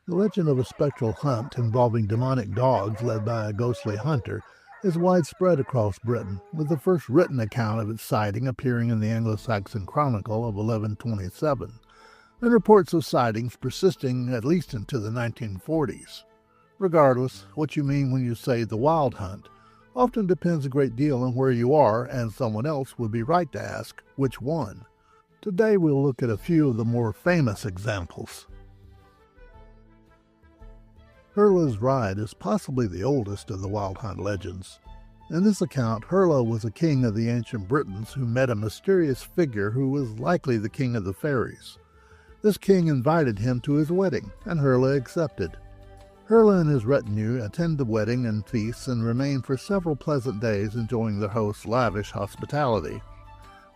The legend of a spectral hunt involving demonic dogs led by a ghostly hunter is widespread across Britain, with the first written account of its sighting appearing in the Anglo-Saxon Chronicle of 1127, and reports of sightings persisting at least into the 1940s. Regardless, what you mean when you say the wild hunt often depends a great deal on where you are, and someone else would be right to ask which one. Today we'll look at a few of the more famous examples. Herla's Ride is possibly the oldest of the wild hunt legends. In this account, Herla was a king of the ancient Britons who met a mysterious figure who was likely the king of the fairies. This king invited him to his wedding, and Herla accepted. Herla and his retinue attend the wedding and feasts and remain for several pleasant days enjoying their host's lavish hospitality.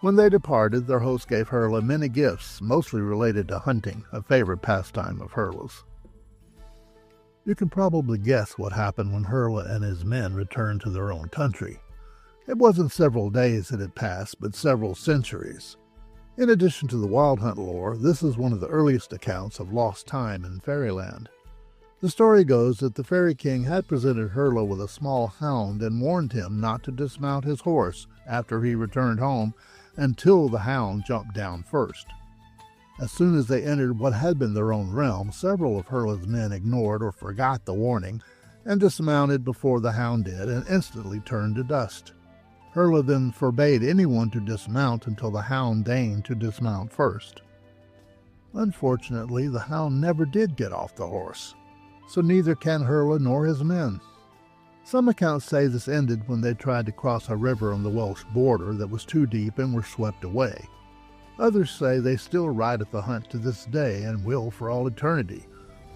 When they departed, their host gave Herla many gifts, mostly related to hunting, a favorite pastime of Herla's. You can probably guess what happened when Herla and his men returned to their own country. It wasn't several days that had passed, but several centuries. In addition to the wild hunt lore, this is one of the earliest accounts of lost time in fairyland. The story goes that the fairy king had presented Herla with a small hound and warned him not to dismount his horse after he returned home until the hound jumped down first. As soon as they entered what had been their own realm, several of Herla's men ignored or forgot the warning and dismounted before the hound did and instantly turned to dust. Herla then forbade anyone to dismount until the hound deigned to dismount first. Unfortunately, the hound never did get off the horse, so neither can Herla nor his men. Some accounts say this ended when they tried to cross a river on the Welsh border that was too deep and were swept away. Others say they still ride at the hunt to this day and will for all eternity,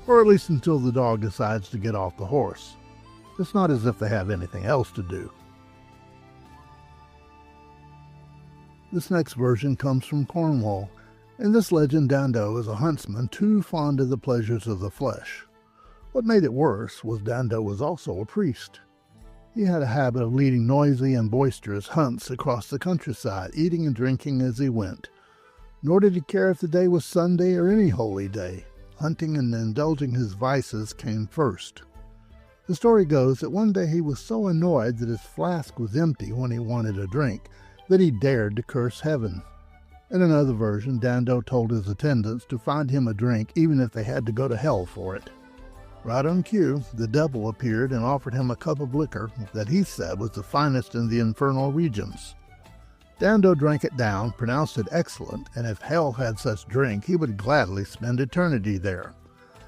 or at least until the dog decides to get off the horse. It's not as if they have anything else to do. This next version comes from Cornwall. In this legend, Dando is a huntsman too fond of the pleasures of the flesh. What made it worse was Dando was also a priest. He had a habit of leading noisy and boisterous hunts across the countryside, eating and drinking as he went. Nor did he care if the day was Sunday or any holy day. Hunting and indulging his vices came first. The story goes that one day he was so annoyed that his flask was empty when he wanted a drink that he dared to curse heaven. In another version, Dando told his attendants to find him a drink even if they had to go to hell for it. Right on cue, the devil appeared and offered him a cup of liquor that he said was the finest in the infernal regions. Dando drank it down, pronounced it excellent, and if hell had such drink, he would gladly spend eternity there.